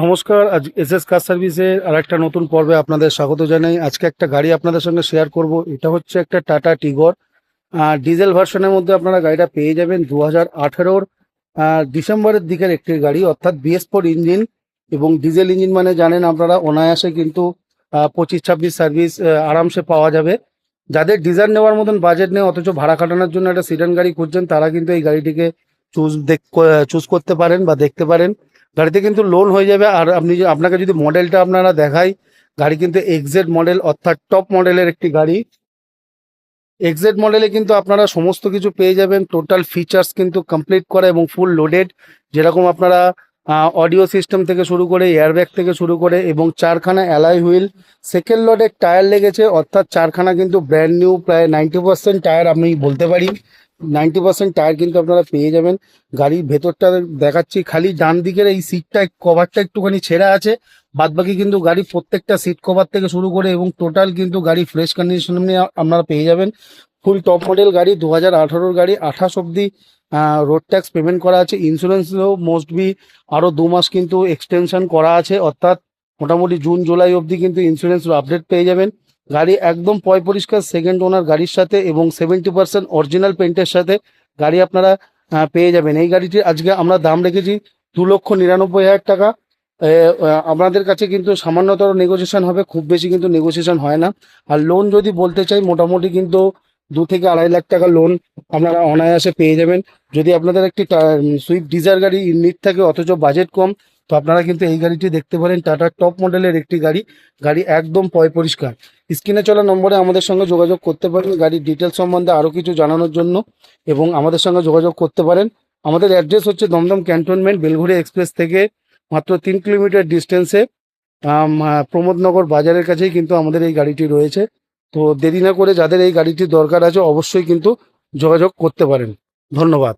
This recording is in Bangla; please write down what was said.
নমস্কার। আজ এসএস কার সার্ভিসের আরেকটা নতুন পর্বে আপনাদের স্বাগত জানাই। আজকে একটা গাড়ি আপনাদের সঙ্গে শেয়ার করব। এটা হচ্ছে একটা টাটা টিগর ডিজেল ভার্সনের মধ্যে আপনারা গাড়িটা পেয়ে যাবেন। 2018 ডিসেম্বরের দিকের একটি গাড়ি, অর্থাৎ BS4 ইঞ্জিন এবং ডিজেল ইঞ্জিন মানে জানেন আপনারা অনায়াসে কিন্তু 25-26 সার্ভিস আরামসে পাওয়া যাবে। যাদের ডিজাইন নেওয়ার মতন বাজেট নেই অথচ ভাড়া খাটানোর জন্য একটা সিডান গাড়ি খুঁজছেন, তারা কিন্তু এই গাড়িটিকে চুজ করতে পারেন বা দেখতে পারেন। গাড়িতে কিন্তু লোন হয়ে যাবে। আর আপনাকে যদি মডেলটা আপনারা দেখাই, গাড়ি কিন্তু এক্সজেড মডেল, অর্থাৎ টপ মডেলের একটি গাড়ি। এক্সজেড মডেলে কিন্তু আপনারা সমস্ত কিছু পেয়ে যাবেন, টোটাল ফিচার্স কিন্তু কমপ্লিট করা এবং ফুল লোডেড। যেরকম আপনারা অডিও সিস্টেম থেকে শুরু করে এয়ারব্যাগ থেকে শুরু করে এবং 4খানা অ্যালয় হুইল, সেকেন্ড লোডের টায়ার লেগেছে, অর্থাৎ 4খানা কিন্তু ব্র্যান্ড নিউ, প্রায় 90% টায়ার আমি বলতে পারি। 90% টায়ার কিন্তু আপনারা পেয়ে যাবেন। গাড়ির ভেতরটা দেখাচ্ছি, খালি ডান দিকের এই সিটটা কভারটা একটুখানি ছেঁড়া আছে, বাদবাকি কিন্তু গাড়ি প্রত্যেকটা সিট কভার থেকে শুরু করে এবং টোটাল কিন্তু গাড়ি ফ্রেশ কন্ডিশন নিয়ে আপনারা পেয়ে যাবেন। ফুল টপ মডেল গাড়ি, 2018 গাড়ি, 28 অব্দি রোড ট্যাক্স পেমেন্ট করা আছে। ইন্স্যুরেন্সও মোস্ট বি আরও 2 মাস কিন্তু এক্সটেনশন করা আছে, অর্থাৎ মোটামুটি জুন জুলাই অবধি কিন্তু ইন্স্যুরেন্স আপডেট পেয়ে যাবেন। গাড়ি একদম পরিষ্কার, সেকেন্ড ওনার গাড়ির সাথে এবং 70% অরিজিনাল পেন্টের সাথে গাড়ি আপনারা পেয়ে যাবেন। এই গাড়িটির আজকে আমরা দাম রেখেছি 2,99,000 টাকা। আপনাদের কাছে কিন্তু সামান্যতর নেগোসিয়েশন হবে, খুব বেশি কিন্তু নেগোসিয়েশন হয় না। আর লোন যদি বলতে চাই, মোটামুটি কিন্তু 2 থেকে 2.5 লাখ টাকা লোন আপনারা অনায়াসে পেয়ে যাবেন। যদি আপনাদের একটি সুইফট ডিজায়ার গাড়ি নিট থাকে অথচ বাজেট কম, তো আপনারা কিন্তু এই গাড়িটি দেখতে পারেন। টাটা টপ মডেলের একটি গাড়ি, গাড়ি একদম পরিষ্কার। স্ক্রিনে চলা নম্বরে আমাদের সঙ্গে যোগাযোগ করতে পারেন গাড়ির ডিটেলস সম্বন্ধে আরও কিছু জানানোর জন্য, এবং আমাদের সঙ্গে যোগাযোগ করতে পারেন। আমাদের অ্যাড্রেস হচ্ছে দমদম ক্যান্টনমেন্ট, বেলঘড়িয়া এক্সপ্রেস থেকে মাত্র 3 কিলোমিটার ডিস্টেন্সে প্রমোদনগর বাজারের কাছেই কিন্তু আমাদের এই গাড়িটি রয়েছে। তো দেরি না করে যাদের এই গাড়িটি দরকার আছে অবশ্যই কিন্তু যোগাযোগ করতে পারেন। ধন্যবাদ।